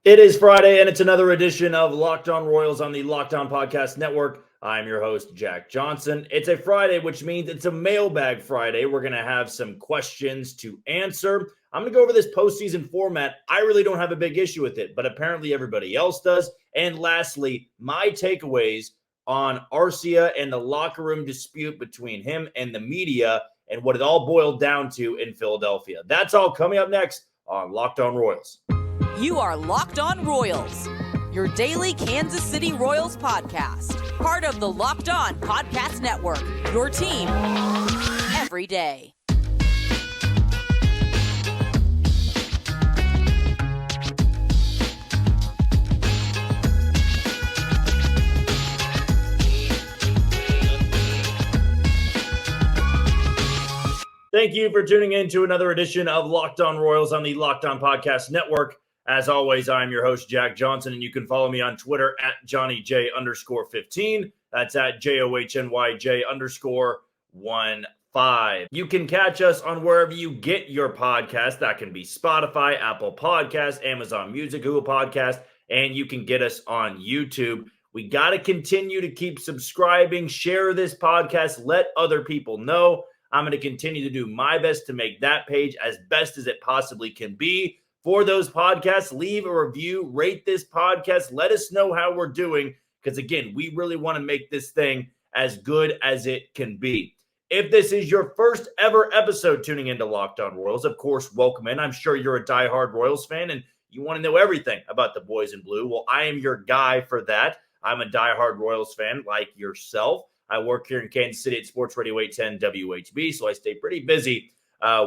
It is Friday, and it's another edition of Locked On Royals on the Locked On Podcast Network. I'm your host, Jack Johnson. It's a Friday, which means it's a Mailbag Friday. We're going to have some questions to answer. I'm going to go over this postseason format. I really don't have a big issue with it, but apparently everybody else does. And lastly, my takeaways on Arcia and the locker room dispute between him and the media and what it all boiled down to in Philadelphia. That's all coming up next on Locked On Royals. You are Locked On Royals, your daily Kansas City Royals podcast. Part of the Locked On Podcast Network, your team every day. Thank you for tuning in to another edition of Locked On Royals on the Locked On Podcast Network. As always, I'm your host, Jack Johnson, and you can follow me on Twitter at JohnnyJ_15. That's at JOHNYJ_15. You can catch us on wherever you get your podcast. That can be Spotify, Apple Podcasts, Amazon Music, Google Podcasts, and you can get us on YouTube. We got to continue to keep subscribing, share this podcast, let other people know. I'm going to continue to do my best to make that page as best as it possibly can be. For those podcasts, leave a review, rate this podcast, let us know how we're doing, because again, we really want to make this thing as good as it can be. If this is your first ever episode tuning into Locked On Royals, of course, welcome in. I'm sure you're a diehard Royals fan and you want to know everything about the boys in blue. Well, I am your guy for that. I'm a diehard Royals fan like yourself. I work here in Kansas City at Sports Radio 810 WHB, so I stay pretty busy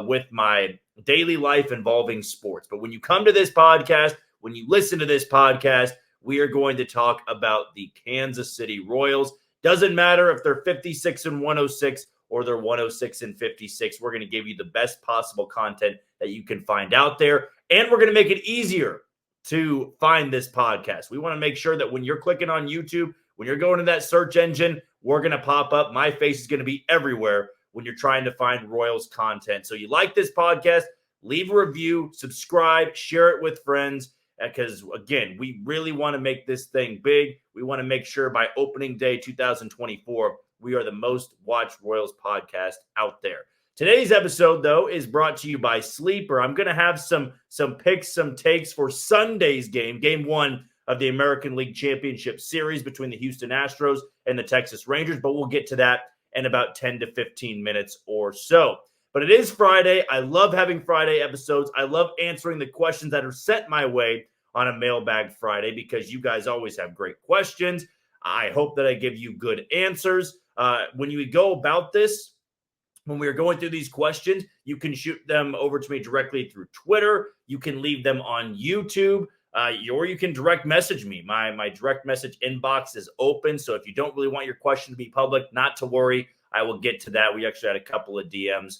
with my daily life involving sports. But when you come to this podcast, when you listen to this podcast, we are going to talk about the Kansas City Royals. Doesn't matter if they're 56-106 or they're 106-56. We're going to give you the best possible content that you can find out there. And we're going to make it easier to find this podcast. We want to make sure that when you're clicking on YouTube, when you're going to that search engine, we're going to pop up. My face is going to be everywhere when you're trying to find Royals content. So you like this podcast, leave a review, subscribe, share it with friends, because, again, we really want to make this thing big. We want to make sure by opening day 2024, we are the most watched Royals podcast out there. Today's episode, though, is brought to you by Sleeper. I'm going to have some picks, some takes for Sunday's game 1 of the American League Championship Series between the Houston Astros and the Texas Rangers, but we'll get to that in about 10 to 15 minutes or so. But it is Friday. I love having Friday episodes. I love answering the questions that are sent my way on a Mailbag Friday because you guys always have great questions. I hope that I give you good answers. When you go about this, when we are going through these questions, you can shoot them over to me directly through Twitter. You can leave them on YouTube. Or you can direct message me. My direct message inbox is open. So if you don't really want your question to be public, not to worry. I will get to that. We actually had a couple of DMs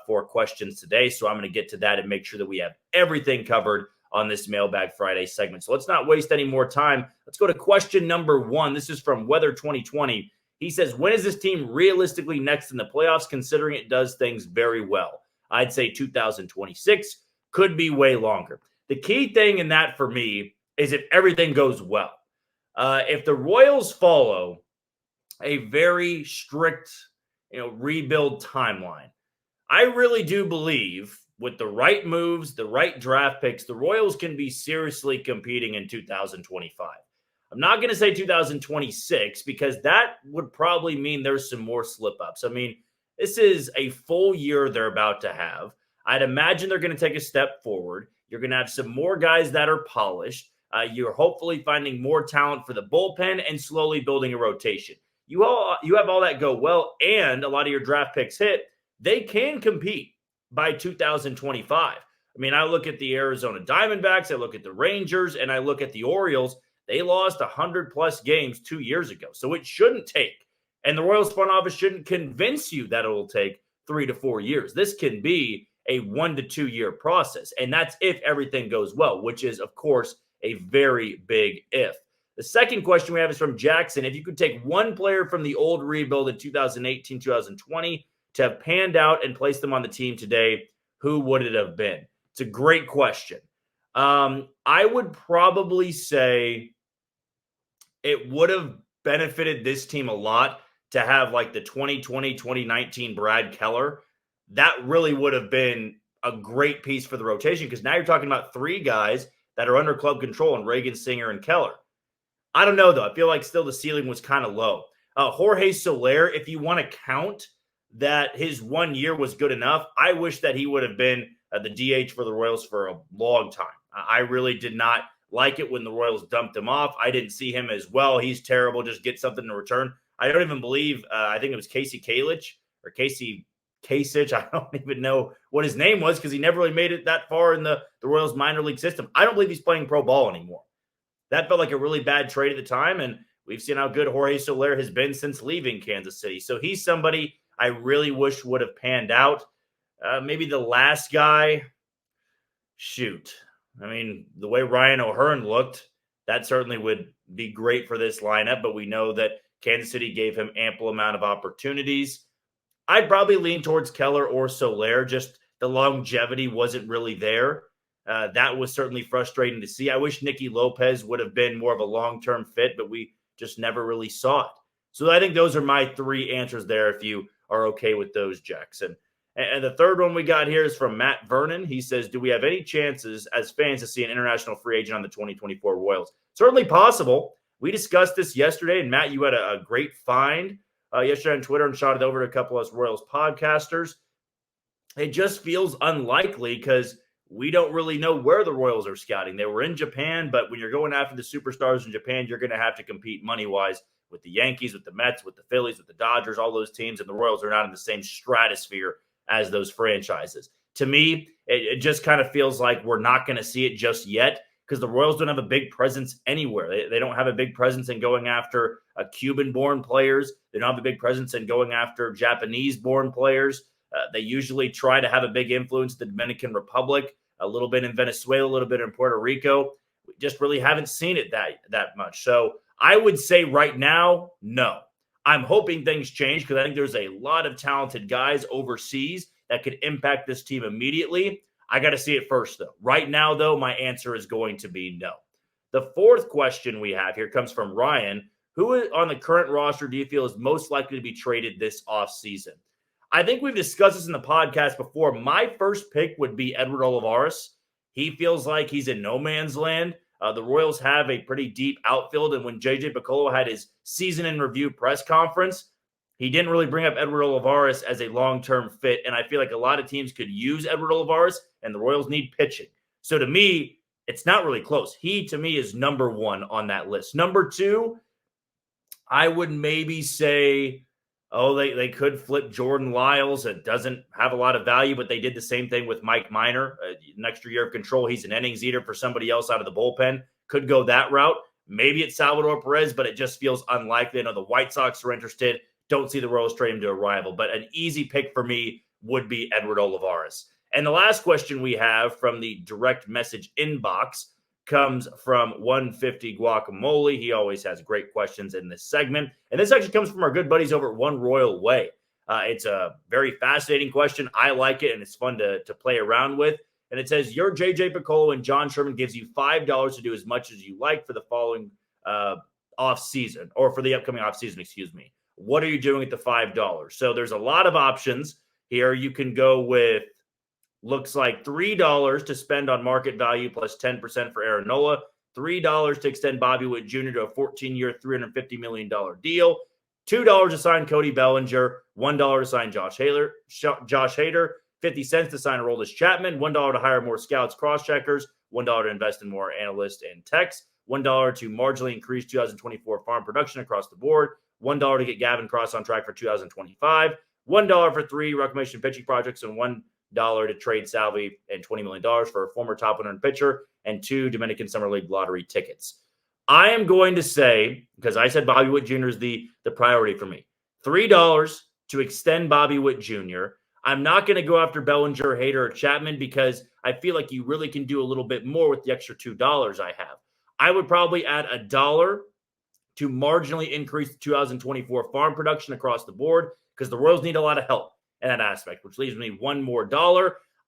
for questions today. So I'm going to get to that and make sure that we have everything covered on this Mailbag Friday segment. So let's not waste any more time. Let's go to question number 1. This is from Weather 2020. He says, when is this team realistically next in the playoffs, considering it does things very well? I'd say 2026, could be way longer. The key thing in that for me is if everything goes well. If the Royals follow a very strict, rebuild timeline, I really do believe with the right moves, the right draft picks, the Royals can be seriously competing in 2025. I'm not going to say 2026 because that would probably mean there's some more slip-ups. I mean, this is a full year they're about to have. I'd imagine they're going to take a step forward. You're going to have some more guys that are polished. You're hopefully finding more talent for the bullpen and slowly building a rotation. You have all that go well, and a lot of your draft picks hit. They can compete by 2025. I mean, I look at the Arizona Diamondbacks, I look at the Rangers, and I look at the Orioles. They lost 100-plus games 2 years ago, so it shouldn't take. And the Royals front office shouldn't convince you that it will take 3 to 4 years. This can be a 1 to 2 year process. And that's if everything goes well, which is, of course, a very big if. The second question we have is from Jackson. If you could take one player from the old rebuild in 2018, 2020 to have panned out and place them on the team today, who would it have been? It's a great question. I would probably say it would have benefited this team a lot to have like the 2020, 2019 Brad Keller. That really would have been a great piece for the rotation because now you're talking about three guys that are under club control in Reagan, Singer, and Keller. I don't know, though. I feel like still the ceiling was kind of low. Jorge Soler, if you want to count that his 1 year was good enough, I wish that he would have been the DH for the Royals for a long time. I really did not like it when the Royals dumped him off. I didn't see him as well. He's terrible. Just get something in return. I don't even believe, I think it was Casey Kalich or Casey Kasich. I don't even know what his name was because he never really made it that far in the Royals minor league system. I don't believe he's playing pro ball anymore. That felt like a really bad trade at the time, and we've seen how good Jorge Soler has been since leaving Kansas City. So he's somebody I really wish would have panned out. Maybe the last guy, shoot. I mean, the way Ryan O'Hearn looked, that certainly would be great for this lineup, but we know that Kansas City gave him ample amount of opportunities. I'd probably lean towards Keller or Soler. Just the longevity wasn't really there. That was certainly frustrating to see. I wish Nicky Lopez would have been more of a long-term fit, but we just never really saw it. So I think those are my three answers there if you are okay with those, Jackson. And the third one we got here is from Matt Vernon. He says, do we have any chances as fans to see an international free agent on the 2024 Royals? Certainly possible. We discussed this yesterday, and Matt, you had a great find yesterday on Twitter and shot it over to a couple of us Royals podcasters. It just feels unlikely because we don't really know where the Royals are scouting. They were in Japan, but when you're going after the superstars in Japan, you're going to have to compete money-wise with the Yankees, with the Mets, with the Phillies, with the Dodgers, all those teams, and the Royals are not in the same stratosphere as those franchises. To me, it just kind of feels like we're not going to see it just yet because the Royals don't have a big presence anywhere. They don't have a big presence in going after Cuban-born players. They don't have a big presence in going after Japanese-born players. They usually try to have a big influence in the Dominican Republic, a little bit in Venezuela, a little bit in Puerto Rico. We just really haven't seen it that much. So I would say right now, no. I'm hoping things change because I think there's a lot of talented guys overseas that could impact this team immediately. I got to see it first, though. Right now, though, my answer is going to be no. The fourth question we have here comes from Ryan. Who on the current roster do you feel is most likely to be traded this offseason? I think we've discussed this in the podcast before. My first pick would be Edward Olivares. He feels like he's in no man's land. The Royals have a pretty deep outfield, and when J.J. Picollo had his season in review press conference, he didn't really bring up Edward Olivares as a long-term fit, and I feel like a lot of teams could use Edward Olivares, and the Royals need pitching. So to me, it's not really close. He, to me, is number one on that list. Number two, I would maybe say, they could flip Jordan Lyles. It doesn't have a lot of value, but they did the same thing with Mike Minor. An extra year of control. He's an innings eater for somebody else out of the bullpen. Could go that route. Maybe it's Salvador Perez, but it just feels unlikely. I know the White Sox are interested. Don't see the Royals trade him to a rival, but an easy pick for me would be Edward Olivares. And the last question we have from the direct message inbox comes from 150 Guacamole. He always has great questions in this segment. And this actually comes from our good buddies over at One Royal Way. It's a very fascinating question. I like it, and it's fun to play around with. And it says, your J.J. Picollo and John Sherman gives you $5 to do as much as you like for the following offseason, or for the upcoming offseason, excuse me. What are you doing at the $5? So there's a lot of options here. You can go with, looks like $3 to spend on market value plus 10% for Aaron Nola, $3 to extend Bobby Witt Jr. to a 14-year, $350 million deal, $2 to sign Cody Bellinger, $1 to sign Josh Hader, 50 cents to sign Aroldis Chapman, $1 to hire more scouts, cross-checkers, $1 to invest in more analysts and techs, $1 to marginally increase 2024 farm production across the board, $1 to get Gavin Cross on track for 2025, $1 for 3 reclamation pitching projects, and $1 to trade Salvi and $20 million for a former top 100 pitcher and 2 Dominican Summer League lottery tickets. I am going to say, because I said Bobby Witt Jr. is the priority for me, $3 to extend Bobby Witt Jr. I'm not going to go after Bellinger, Hader, or Chapman because I feel like you really can do a little bit more with the extra $2 I have. I would probably add $1 to marginally increase the 2024 farm production across the board because the Royals need a lot of help in that aspect, which leaves me $1 more.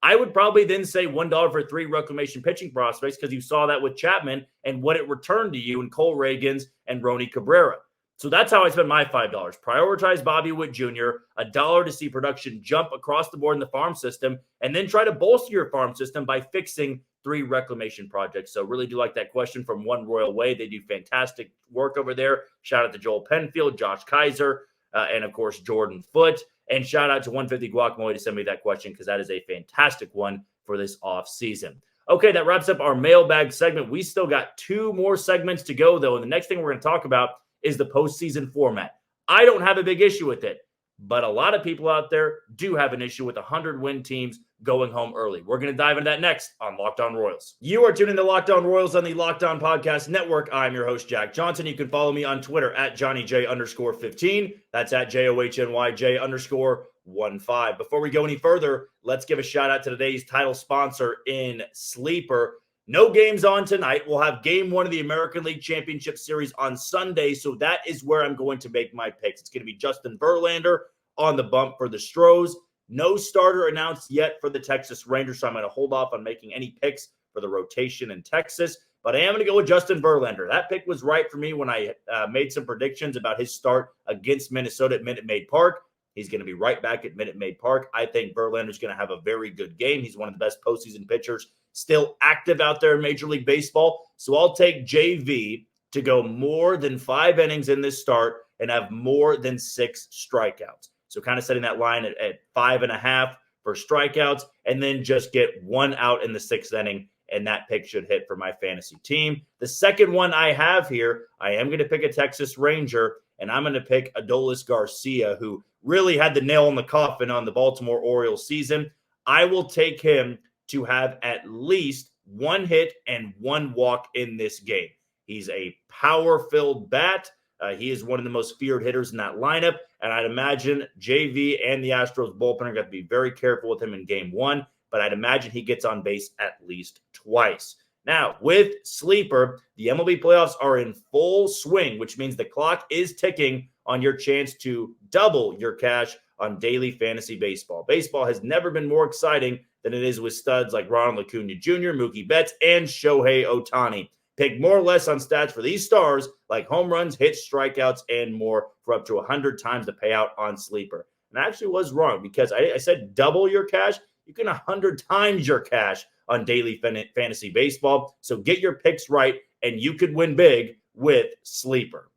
I would probably then say $1 for 3 reclamation pitching prospects because you saw that with Chapman and what it returned to you in Cole Reagans and Roni Cabrera. So that's how I spend my $5. Prioritize Bobby Witt Jr., $1 to see production jump across the board in the farm system, and then try to bolster your farm system by fixing 3 reclamation projects. So really do like that question from One Royal Way. They do fantastic work over there. Shout out to Joel Penfield, Josh Kaiser, and of course, Jordan Foote. And shout out to 150 Guacamole to send me that question because that is a fantastic one for this off season. Okay, that wraps up our mailbag segment. We still got 2 more segments to go, though. And the next thing we're going to talk about is the postseason format. I don't have a big issue with it, but a lot of people out there do have an issue with 100-win teams going home early. We're going to dive into that next on Locked On Royals. You are tuning to Locked On Royals on the Locked On Podcast Network. I'm your host, Jack Johnson. You can follow me on Twitter at JohnnyJ_15. That's at JOHNYJ_15. Before we go any further, let's give a shout out to today's title sponsor in Sleeper. No games on tonight. We'll have game 1 of the American League Championship Series on Sunday, so that is where I'm going to make my picks. It's going to be Justin Verlander on the bump for the Stros. No starter announced yet for the Texas Rangers, so I'm going to hold off on making any picks for the rotation in Texas, but I am going to go with Justin Verlander. That pick was right for me when I made some predictions about his start against Minnesota at Minute Maid Park. He's going to be right back at Minute Maid Park. I think Verlander's going to have a very good game. He's one of the best postseason pitchers still active out there in Major League Baseball. So I'll take JV to go more than 5 innings in this start and have more than 6 strikeouts. So kind of setting that line at 5.5 for strikeouts and then just get 1 out in the 6th inning. And that pick should hit for my fantasy team. The second one I have here, I am going to pick a Texas Ranger, and I'm going to pick Adolis Garcia, who really had the nail in the coffin on the Baltimore Orioles season. I will take him to have at least 1 hit and 1 walk in this game. He's a power-filled bat. He is one of the most feared hitters in that lineup, and I'd imagine JV and the Astros bullpen are going to be very careful with him in game 1, but I'd imagine he gets on base at least twice. Now, with Sleeper, the MLB playoffs are in full swing, which means the clock is ticking on your chance to double your cash on daily fantasy baseball. Baseball has never been more exciting than it is with studs like Ronald Acuna Jr., Mookie Betts, and Shohei Ohtani. Pick more or less on stats for these stars like home runs, hits, strikeouts, and more for up to 100 times the payout on Sleeper. And I actually was wrong because I said double your cash. You can 100 times your cash on daily fantasy baseball. So get your picks right, and you could win big with Sleeper.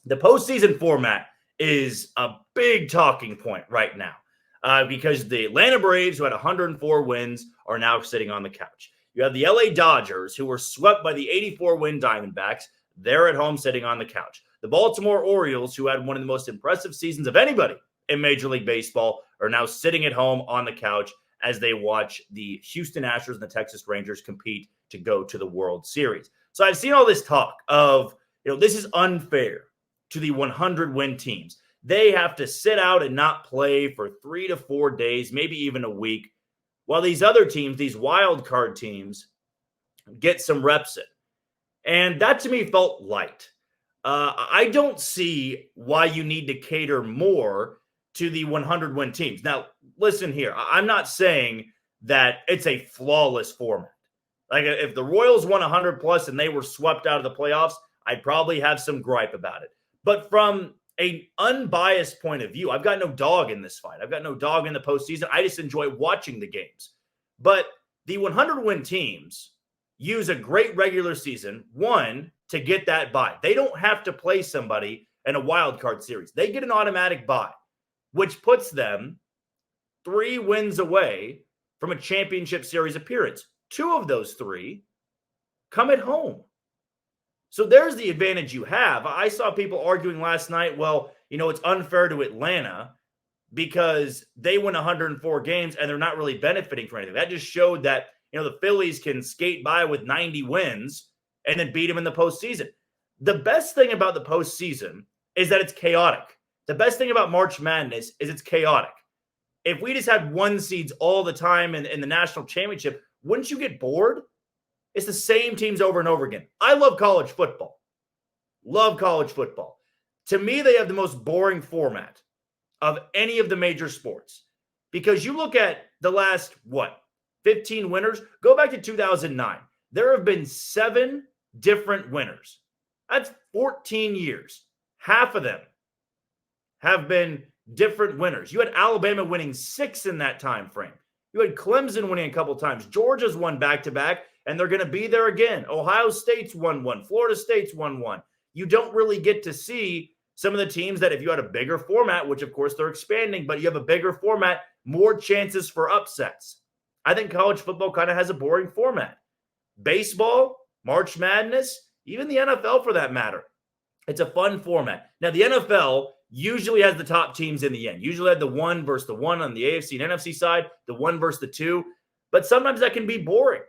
The postseason format is a big talking point right now because the Atlanta Braves, who had 104 wins, are now sitting on the couch. You have the LA Dodgers, who were swept by the 84-win Diamondbacks. They're at home sitting on the couch. The Baltimore Orioles, who had one of the most impressive seasons of anybody in Major League Baseball, are now sitting at home on the couch as they watch the Houston Astros and the Texas Rangers compete to go to the World Series. So I've seen all this talk of, this is unfair to the 100-win teams. They have to sit out and not play for 3 to 4 days, maybe even a week, while these other teams, these wild card teams, get some reps in. And that to me felt light. I don't see why you need to cater more to the 100-win teams. Now, listen here. I'm not saying that it's a flawless format. Like if the Royals won 100+ and they were swept out of the playoffs, I'd probably have some gripe about it. But from an unbiased point of view, I've got no dog in this fight. I've got no dog in the postseason. I just enjoy watching the games. But the 100-win teams use a great regular season, one, to get that bye. They don't have to play somebody in a wild card series. They get an automatic bye, which puts them 3 wins away from a championship series appearance. 2 of those 3 come at home. So there's the advantage you have. I saw people arguing last night, well, it's unfair to Atlanta because they win 104 games and they're not really benefiting from anything. That just showed that, the Phillies can skate by with 90 wins and then beat them in the postseason. The best thing about the postseason is that it's chaotic. The best thing about March Madness is it's chaotic. If we just had 1 seeds all the time in the national championship, wouldn't you get bored? It's the same teams over and over again. I love college football. Love college football. To me, they have the most boring format of any of the major sports because you look at the last, 15 winners. Go back to 2009. There have been 7 different winners. That's 14 years. Half of them have been different winners. You had Alabama winning 6 in that time frame. You had Clemson winning a couple times. Georgia's won back-to-back, and they're going to be there again. Ohio State's won one. Florida State's won one. You don't really get to see some of the teams that if you had a bigger format, which of course they're expanding, but you have a bigger format, more chances for upsets. I think college football kind of has a boring format. Baseball, March Madness, even the NFL for that matter. It's a fun format. Now, the NFL usually has the top teams in the end. Usually had the 1 versus the 1 on the AFC and NFC side, the 1 versus the 2. But sometimes that can be boring.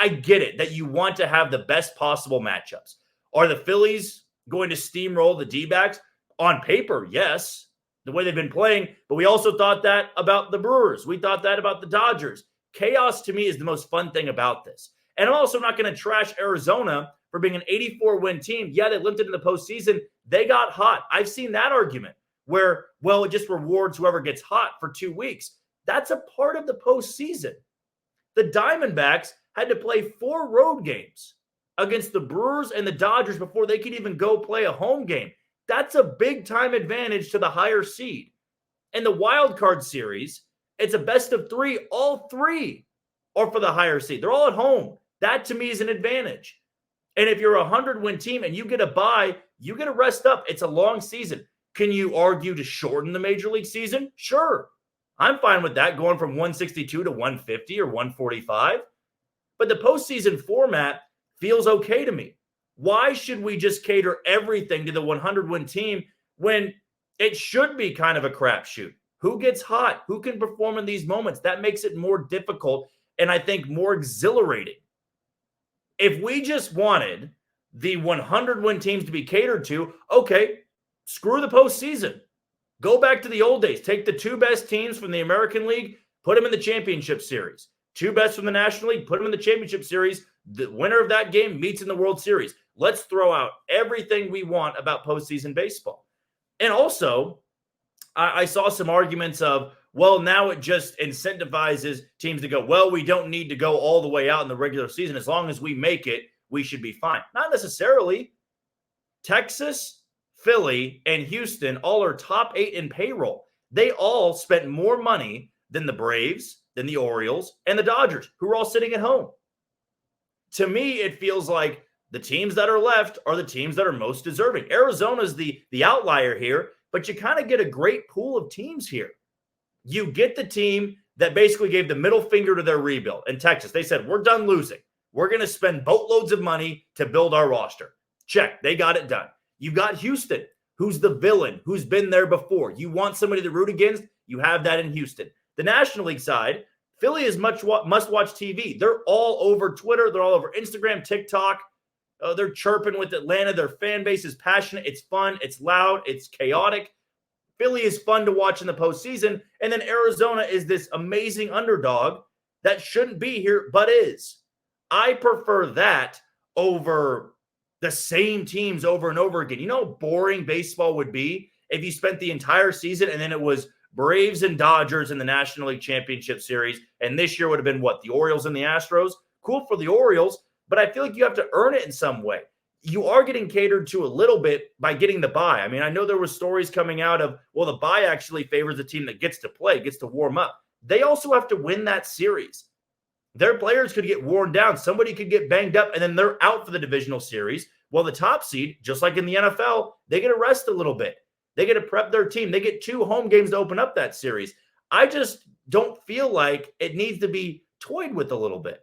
I get it that you want to have the best possible matchups. Are the Phillies going to steamroll the D-backs? On paper, yes, the way they've been playing. But we also thought that about the Brewers. We thought that about the Dodgers. Chaos, to me, is the most fun thing about this. And I'm also not going to trash Arizona for being an 84-win team. Yeah, they limped into the postseason. They got hot. I've seen that argument where, well, it just rewards whoever gets hot for 2 weeks. That's a part of the postseason. The Diamondbacks had to play 4 road games against the Brewers and the Dodgers before they could even go play a home game. That's a big-time advantage to the higher seed. In the wild card series, it's a best of 3. All 3 are for the higher seed. They're all at home. That, to me, is an advantage. And if you're a 100-win team and you get a bye, you get to rest up. It's a long season. Can you argue to shorten the Major League season? Sure. I'm fine with that, going from 162 to 150 or 145. But the postseason format feels okay to me. Why should we just cater everything to the 100-win team when it should be kind of a crapshoot? Who gets hot? Who can perform in these moments? That makes it more difficult and I think more exhilarating. If we just wanted the 100-win teams to be catered to, okay, screw the postseason. Go back to the old days. Take the 2 best teams from the American League, put them in the championship series. 2 best from the National League, put them in the championship series. The winner of that game meets in the World Series. Let's throw out everything we want about postseason baseball. And also, I saw some arguments of, well, now it just incentivizes teams to go, well, we don't need to go all the way out in the regular season. As long as we make it, we should be fine. Not necessarily. Texas, Philly, and Houston all are top 8 in payroll. They all spent more money than the Braves, than the Orioles, and the Dodgers, who are all sitting at home. To me, it feels like the teams that are left are the teams that are most deserving. Arizona's the outlier here, but you kind of get a great pool of teams here. You get the team that basically gave the middle finger to their rebuild. In Texas, they said, we're done losing. We're going to spend boatloads of money to build our roster. Check. They got it done. You've got Houston, who's the villain, who's been there before. You want somebody to root against? You have that in Houston. The National League side, Philly is must-watch TV. They're all over Twitter. They're all over Instagram, TikTok. They're chirping with Atlanta. Their fan base is passionate. It's fun. It's loud. It's chaotic. Philly is fun to watch in the postseason. And then Arizona is this amazing underdog that shouldn't be here, but is. I prefer that over the same teams over and over again. You know how boring baseball would be if you spent the entire season and then it was Braves and Dodgers in the National League Championship Series, and this year would have been what? The Orioles and the Astros? Cool for the Orioles, but I feel like you have to earn it in some way. You are getting catered to a little bit by getting the bye. I mean, I know there were stories coming out of, well, the bye actually favors the team that gets to play, gets to warm up. They also have to win that series. Their players could get worn down. Somebody could get banged up, and then they're out for the divisional series. Well, the top seed, just like in the NFL, they get to rest a little bit. They get to prep their team. They get 2 home games to open up that series. I just don't feel like it needs to be toyed with a little bit.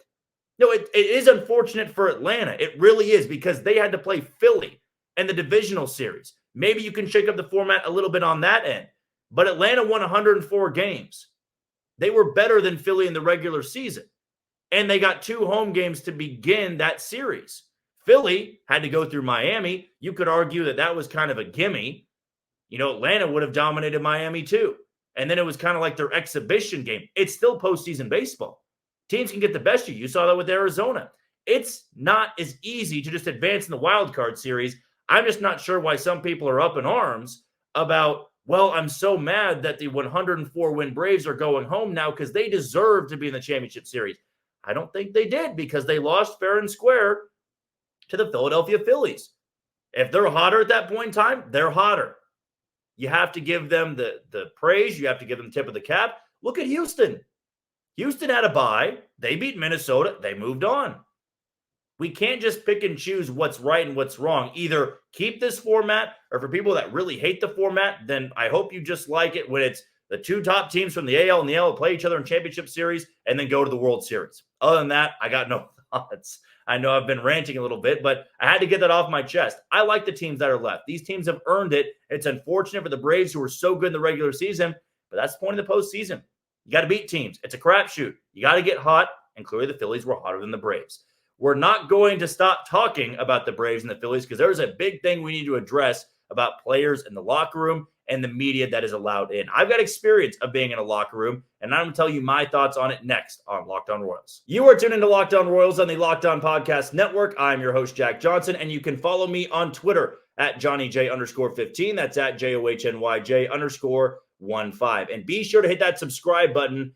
No, it is unfortunate for Atlanta. It really is, because they had to play Philly in the divisional series. Maybe you can shake up the format a little bit on that end. But Atlanta won 104 games. They were better than Philly in the regular season. And they got 2 home games to begin that series. Philly had to go through Miami. You could argue that that was kind of a gimme. You know, Atlanta would have dominated Miami too. And then it was kind of like their exhibition game. It's still postseason baseball. Teams can get the best of you. You saw that with Arizona. It's not as easy to just advance in the wild card series. I'm just not sure why some people are up in arms about Well, I'm so mad that the 104-win Braves are going home now because they deserve to be in the championship series. I don't think they did because they lost fair and square to the Philadelphia Phillies. If they're hotter at that point in time, they're hotter. You have to give them the praise. You have to give them the tip of the cap. Look at Houston. Houston had a bye. They beat Minnesota. They moved on. We can't just pick and choose what's right and what's wrong. Either keep this format, or for people that really hate the format, then I hope you just like it when it's the two top teams from the AL and the NL play each other in championship series and then go to the World Series. Other than that, I got no thoughts. I know I've been ranting a little bit, but I had to get that off my chest. I like the teams that are left. These teams have earned it. It's unfortunate for the Braves, who were so good in the regular season, but that's the point of the postseason. You got to beat teams. It's a crapshoot. You got to get hot, and clearly the Phillies were hotter than the Braves. We're not going to stop talking about the Braves and the Phillies because there's a big thing we need to address about players in the locker room and the media that is allowed in. I've got experience of being in a locker room, and I'm going to tell you my thoughts on it next on Locked On Royals. You are tuned into Locked On Royals on the Locked On Podcast Network. I'm your host, Jack Johnson, and you can follow me on Twitter at JohnnyJ_15. That's at JOHNYJ_15. And be sure to hit that subscribe button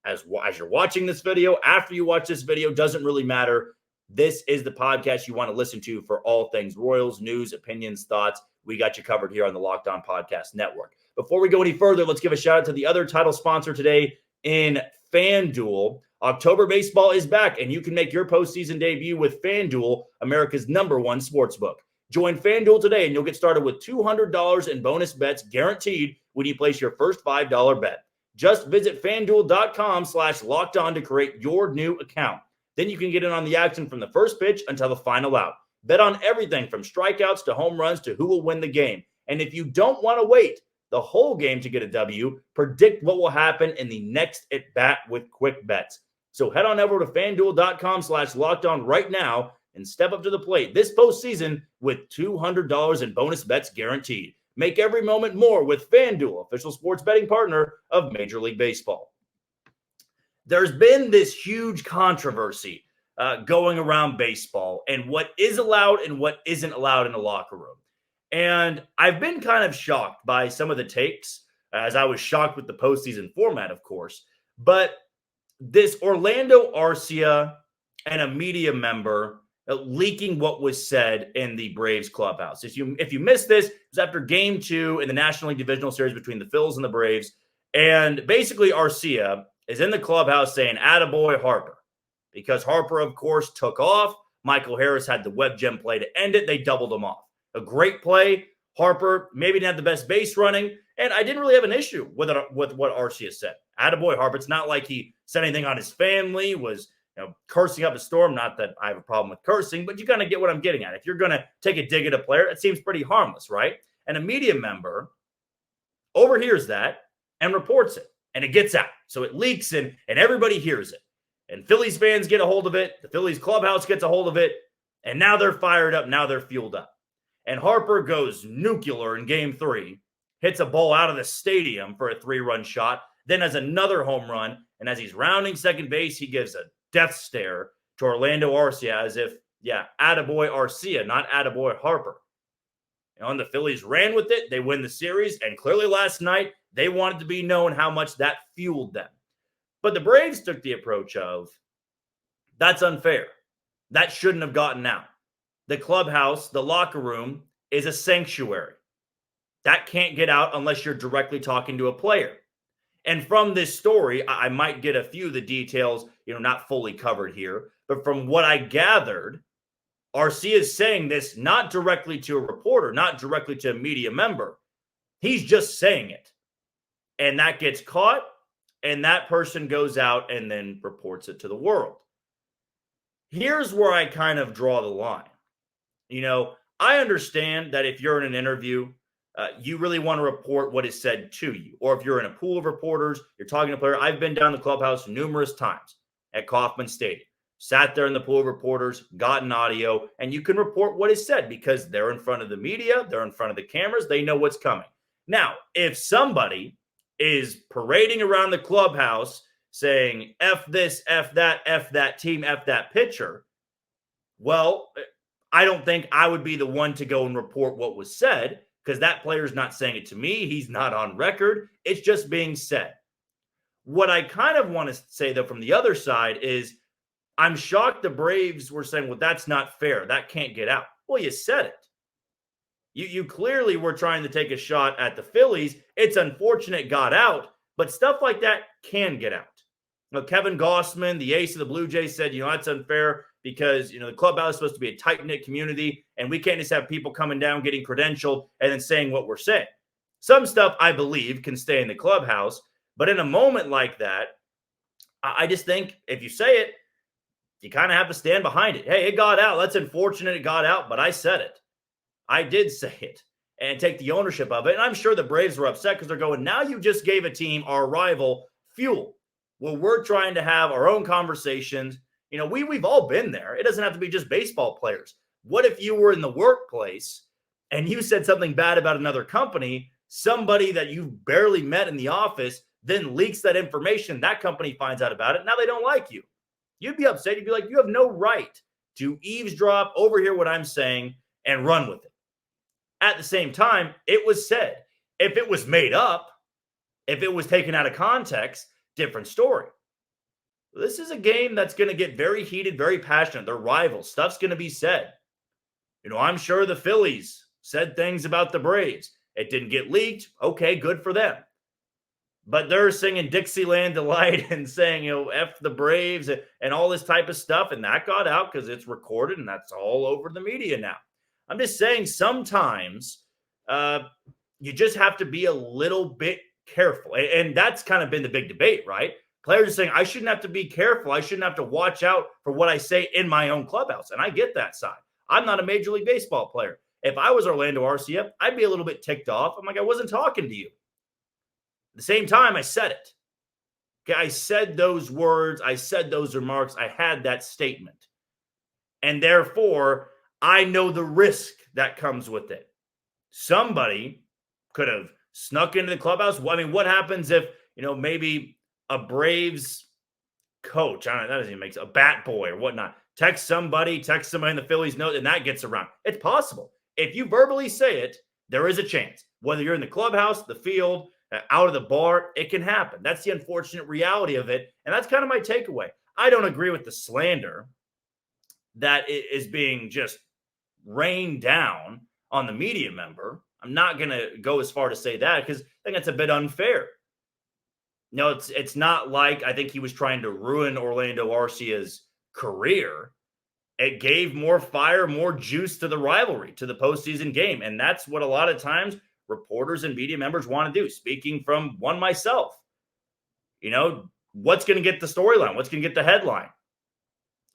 as you're watching this video. After you watch this video, doesn't really matter. This is the podcast you want to listen to for all things Royals, news, opinions, thoughts. We got you covered here on the Locked On Podcast Network. Before we go any further, let's give a shout out to the other title sponsor today in FanDuel. October baseball is back, and you can make your postseason debut with FanDuel, America's #1 sportsbook. Join FanDuel today, and you'll get started with $200 in bonus bets guaranteed when you place your first $5 bet. Just visit FanDuel.com/lockedon to create your new account. Then you can get in on the action from the first pitch until the final out. Bet on everything from strikeouts to home runs to who will win the game. And if you don't want to wait the whole game to get a W, predict what will happen in the next at-bat with quick bets. So head on over to FanDuel.com/lockedon right now and step up to the plate this postseason with $200 in bonus bets guaranteed. Make every moment more with FanDuel, official sports betting partner of Major League Baseball. There's been this huge controversy going around baseball and what is allowed and what isn't allowed in the locker room. And I've been kind of shocked by some of the takes, as I was shocked with the postseason format, of course. But this Orlando Arcia and a media member leaking what was said in the Braves clubhouse. If you missed this, it was after Game 2 in the National League Divisional Series between the Phils and the Braves. And basically Arcia is in the clubhouse saying, "Attaboy Harper," because Harper, of course, took off. Michael Harris had the web gem play to end it. They doubled him off. A great play. Harper maybe didn't have the best base running, and I didn't really have an issue with what Arcia said. Attaboy Harper. It's not like he said anything on his family, was cursing up a storm. Not that I have a problem with cursing, but you kind of get what I'm getting at. If you're going to take a dig at a player, it seems pretty harmless, right? And a media member overhears that and reports it, and it gets out. So it leaks, and everybody hears it. And Phillies fans get a hold of it. The Phillies clubhouse gets a hold of it, and now they're fired up. Now they're fueled up. And Harper goes nuclear in Game 3, hits a ball out of the stadium for a 3-run shot, then has another home run, and as he's rounding second base, he gives a death stare to Orlando Arcia as if, attaboy Arcia, not attaboy Harper. And the Phillies ran with it. They win the series, and clearly last night, they wanted to be known how much that fueled them. But the Braves took the approach of, that's unfair. That shouldn't have gotten out. The clubhouse, the locker room, is a sanctuary. That can't get out unless you're directly talking to a player. And from this story, I might get a few of the details, not fully covered here. But from what I gathered, Arcia is saying this not directly to a reporter, not directly to a media member. He's just saying it. And that gets caught, and that person goes out and then reports it to the world. Here's where I kind of draw the line. I understand that if you're in an interview, you really want to report what is said to you. Or if you're in a pool of reporters, you're talking to a player. I've been down the clubhouse numerous times at Kauffman Stadium. Sat there in the pool of reporters, gotten audio, and you can report what is said because they're in front of the media, they're in front of the cameras, they know what's coming. Now, if somebody is parading around the clubhouse saying, F this, F that team, F that pitcher, well, I don't think I would be the one to go and report what was said because that player's not saying it to me. He's not on record. It's just being said. What I kind of want to say, though, from the other side is I'm shocked the Braves were saying, well, that's not fair. That can't get out. Well, you said it. You clearly were trying to take a shot at the Phillies. It's unfortunate it got out, but stuff like that can get out. Now, Kevin Gossman, the ace of the Blue Jays, said, that's unfair because, the clubhouse is supposed to be a tight-knit community, and we can't just have people coming down, getting credentialed, and then saying what we're saying. Some stuff, I believe, can stay in the clubhouse, but in a moment like that, I just think if you say it, you kind of have to stand behind it. Hey, it got out. That's unfortunate it got out, but I said it. I did say it and take the ownership of it. And I'm sure the Braves were upset because they're going, now you just gave a team, our rival, fuel. Well, we're trying to have our own conversations. We've all been there. It doesn't have to be just baseball players. What if you were in the workplace and you said something bad about another company, somebody that you've barely met in the office then leaks that information, that company finds out about it, now they don't like you. You'd be upset. You'd be like, you have no right to eavesdrop, overhear what I'm saying, and run with it. At the same time, it was said. If it was made up, if it was taken out of context, different story. This is a game that's going to get very heated, very passionate. They're rivals. Stuff's going to be said. I'm sure the Phillies said things about the Braves. It didn't get leaked. Okay, good for them. But they're singing Dixieland Delight and saying, F the Braves and all this type of stuff. And that got out because it's recorded and that's all over the media now. I'm just saying sometimes you just have to be a little bit careful. And that's kind of been the big debate, right? Players are saying, I shouldn't have to be careful. I shouldn't have to watch out for what I say in my own clubhouse. And I get that side. I'm not a Major League Baseball player. If I was Orlando Arcia, I'd be a little bit ticked off. I'm like, I wasn't talking to you. At the same time, I said it. Okay, I said those words. I said those remarks. I had that statement. And therefore, I know the risk that comes with it. Somebody could have snuck into the clubhouse. I mean, what happens if, maybe a Braves coach, I don't know, that doesn't even make sense, a bat boy or whatnot, text somebody in the Phillies note, and that gets around. It's possible. If you verbally say it, there is a chance. Whether you're in the clubhouse, the field, out of the bar, it can happen. That's the unfortunate reality of it. And that's kind of my takeaway. I don't agree with the slander that is being just rained down on the media member. I'm not going to go as far to say that because I think that's a bit unfair. No, it's not like I think he was trying to ruin Orlando Arcia's career. It gave more fire, more juice to the rivalry, to the postseason game. And that's what a lot of times reporters and media members want to do. Speaking from one myself, what's going to get the storyline? What's going to get the headline?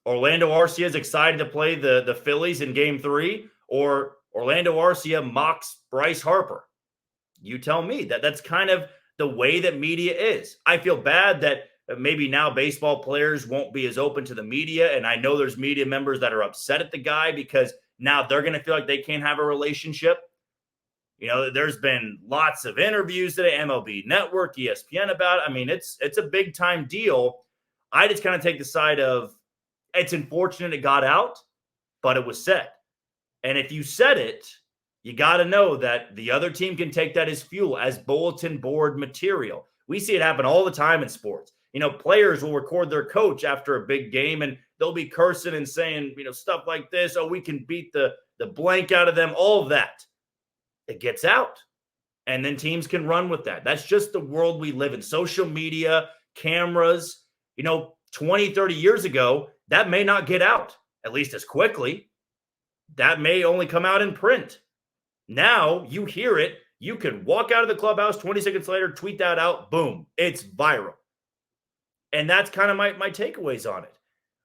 Orlando Arcia is excited to play the Phillies in Game 3, or Orlando Arcia mocks Bryce Harper. You tell me. That's kind of the way that media is. I feel bad that maybe now baseball players won't be as open to the media, and I know there's media members that are upset at the guy because now they're going to feel like they can't have a relationship. There's been lots of interviews today, MLB Network, ESPN about it. I mean, it's a big time deal. I just kind of take the side of it's unfortunate it got out, but it was said. And if you said it, you got to know that the other team can take that as fuel, as bulletin board material. We see it happen all the time in sports. Players will record their coach after a big game and they'll be cursing and saying, stuff like this. Oh, we can beat the blank out of them, all of that. It gets out. And then teams can run with that. That's just the world we live in. Social media, cameras, 20, 30 years ago, that may not get out, at least as quickly. That may only come out in print. Now you hear it. You can walk out of the clubhouse 20 seconds later, tweet that out. Boom. It's viral. And that's kind of my takeaways on it.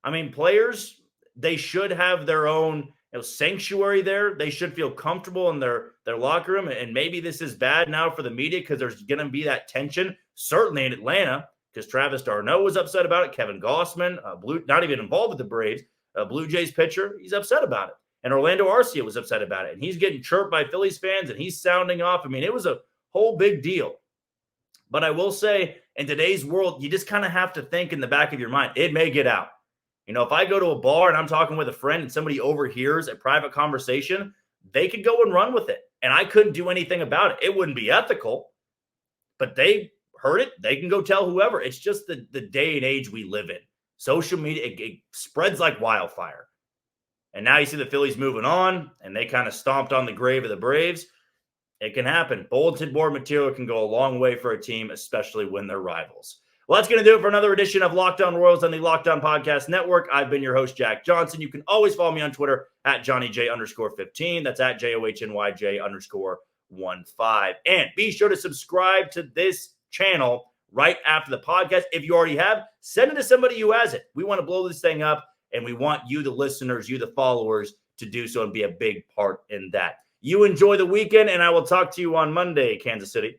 I mean, players, they should have their own sanctuary there. They should feel comfortable in their locker room. And maybe this is bad now for the media because there's going to be that tension, certainly in Atlanta, because Travis d'Arnaud was upset about it. Kevin Gossman, not even involved with the Braves, Blue Jays pitcher, he's upset about it. And Orlando Arcia was upset about it. And he's getting chirped by Phillies fans, and he's sounding off. I mean, it was a whole big deal. But I will say, in today's world, you just kind of have to think in the back of your mind, it may get out. If I go to a bar and I'm talking with a friend and somebody overhears a private conversation, they could go and run with it. and I couldn't do anything about it. It wouldn't be ethical, but they heard it. They can go tell whoever. It's just the day and age we live in. Social media, it spreads like wildfire. And now you see the Phillies moving on, and they kind of stomped on the grave of the Braves. It can happen. Bulletin board material can go a long way for a team, especially when they're rivals. Well, that's going to do it for another edition of Locked On Royals on the Locked On Podcast Network. I've been your host, Jack Johnson. You can always follow me on Twitter at JohnnyJ_15. That's at JOHNYJ_15. And be sure to subscribe to this channel right after the podcast. If you already have, send it to somebody who has it. We want to blow this thing up, and we want you, the listeners, you, the followers, to do so and be a big part in that. You enjoy the weekend, and I will talk to you on Monday, Kansas City.